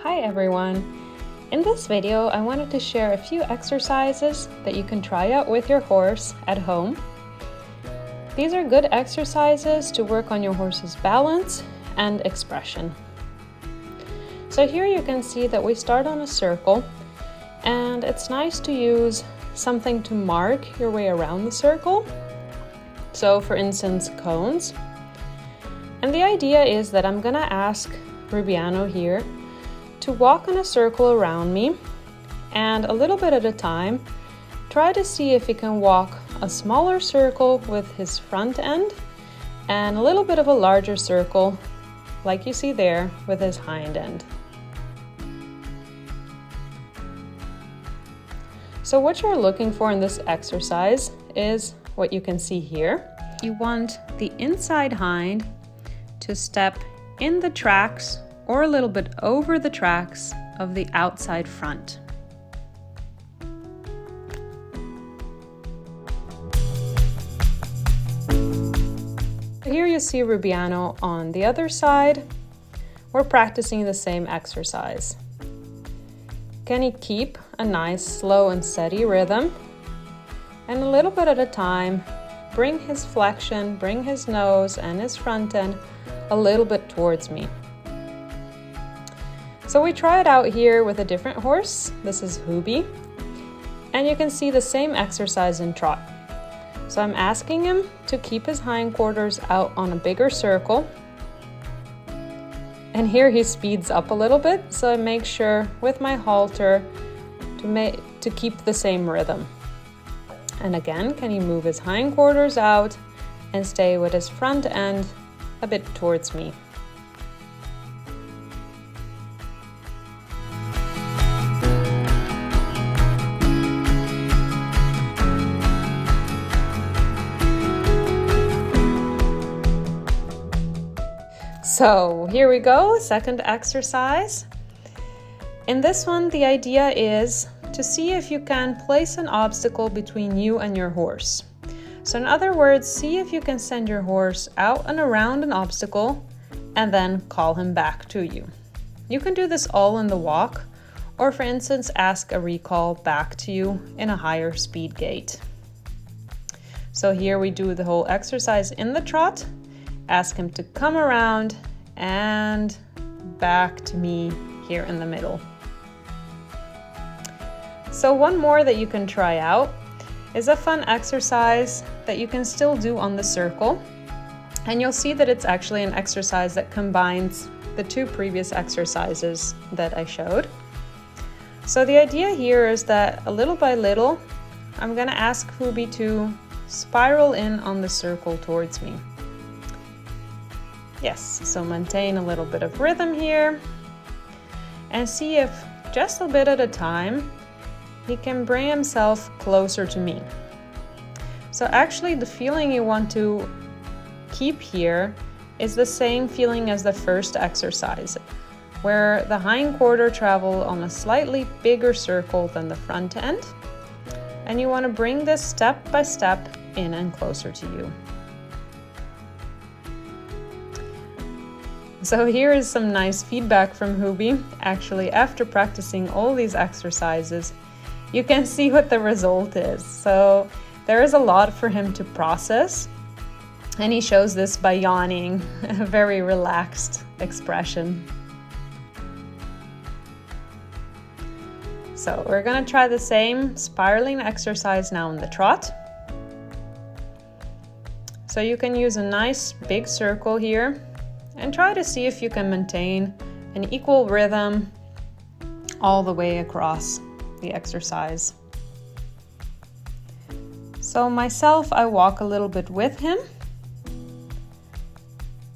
Hi everyone! In this video I wanted to share a few exercises that you can try out with your horse at home. These are good exercises to work on your horse's balance and expression. So here you can see that we start on a circle, and it's nice to use something to mark your way around the circle. So for instance, cones. And the idea is that I'm gonna ask Rubiano here to walk in a circle around me, and a little bit at a time, try to see if he can walk a smaller circle with his front end and a little bit of a larger circle, like you see there, with his hind end. So what you're looking for in this exercise is what you can see here. You want the inside hind to step in the tracks or a little bit over the tracks of the outside front. Here you see Rubiano on the other side. We're practicing the same exercise. Can he keep a nice slow and steady rhythm? And a little bit at a time, bring his flexion, bring his nose and his front end a little bit towards me. So we try it out here with a different horse. This is Hubi. And you can see the same exercise in trot. So I'm asking him to keep his hindquarters out on a bigger circle. And here he speeds up a little bit, so I make sure with my halter to keep the same rhythm. And again, can he move his hindquarters out and stay with his front end a bit towards me. So here we go, second exercise. In this one, the idea is to see if you can place an obstacle between you and your horse. So in other words, see if you can send your horse out and around an obstacle and then call him back to you. You can do this all in the walk, or for instance, ask a recall back to you in a higher speed gait. So here we do the whole exercise in the trot. Ask him to come around and back to me here in the middle. So one more that you can try out is a fun exercise that you can still do on the circle. And you'll see that it's actually an exercise that combines the two previous exercises that I showed. So the idea here is that little by little, I'm gonna ask Hubi to spiral in on the circle towards me. Yes, so maintain a little bit of rhythm here and see if just a bit at a time he can bring himself closer to me. So actually the feeling you want to keep here is the same feeling as the first exercise, where the hind quarter travel on a slightly bigger circle than the front end, and you want to bring this step by step in and closer to you. So here is some nice feedback from Hubi. Actually, after practicing all these exercises, you can see what the result is. So there is a lot for him to process, and he shows this by yawning, a very relaxed expression. So we're gonna try the same spiraling exercise now in the trot. So you can use a nice big circle here and try to see if you can maintain an equal rhythm all the way across the exercise. So myself, I walk a little bit with him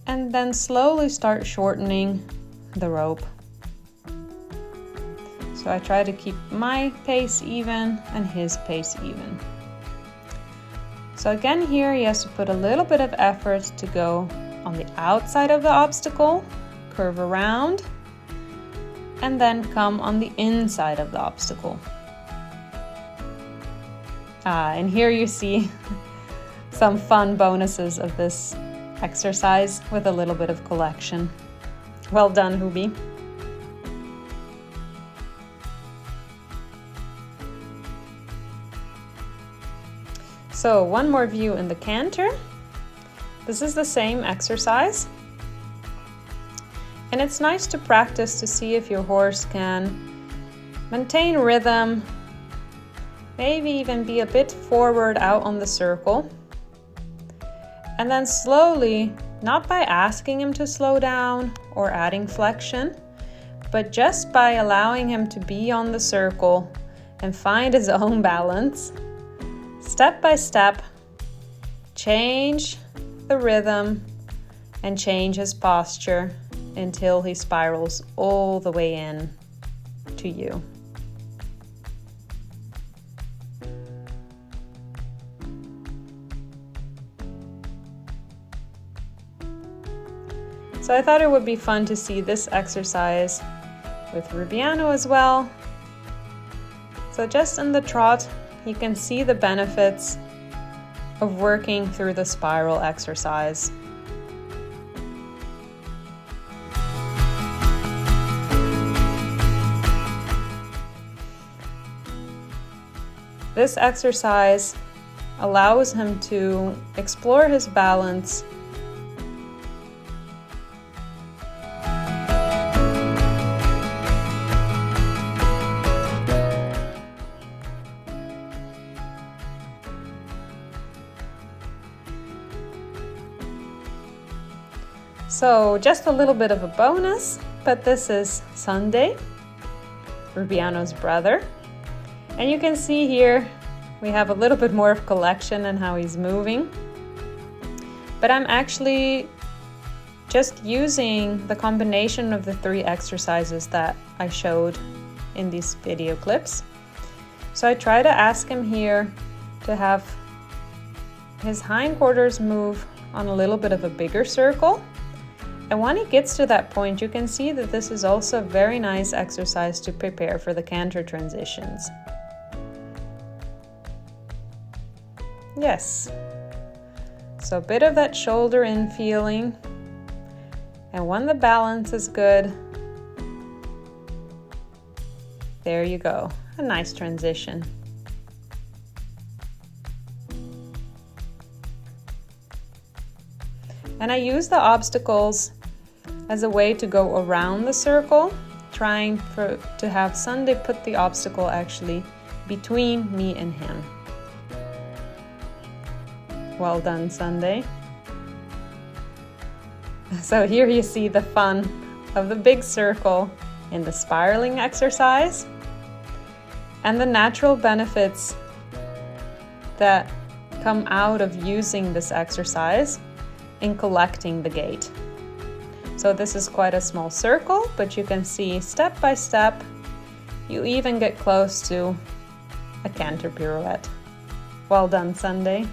and then slowly start shortening the rope. So I try to keep my pace even and his pace even. So again here he has to put a little bit of effort to go on the outside of the obstacle, curve around, and then come on the inside of the obstacle. And here you see some fun bonuses of this exercise with a little bit of collection. Well done, Hubi. So one more view in the canter. This is the same exercise. And it's nice to practice to see if your horse can maintain rhythm, maybe even be a bit forward out on the circle. And then slowly, not by asking him to slow down or adding flexion, but just by allowing him to be on the circle and find his own balance, step by step, change the rhythm and change his posture until he spirals all the way in to you. So I thought it would be fun to see this exercise with Rubiano as well. So just in the trot, you can see the benefits of working through the spiral exercise. This exercise allows him to explore his balance So just a little bit of a bonus, but this is Sunday, Rubiano's brother. And you can see here we have a little bit more of collection and how he's moving. But I'm actually just using the combination of the 3 exercises that I showed in these video clips. So I try to ask him here to have his hindquarters move on a little bit of a bigger circle. And when he gets to that point, you can see that this is also a very nice exercise to prepare for the canter transitions. Yes. So a bit of that shoulder in feeling. And when the balance is good, there you go. A nice transition. And I use the obstacles as a way to go around the circle, trying to have Sunday put the obstacle actually between me and him. Well done, Sunday. So here you see the fun of the big circle in the spiraling exercise and the natural benefits that come out of using this exercise in collecting the gait. So this is quite a small circle, but you can see step by step, you even get close to a canter pirouette. Well done, Sunday.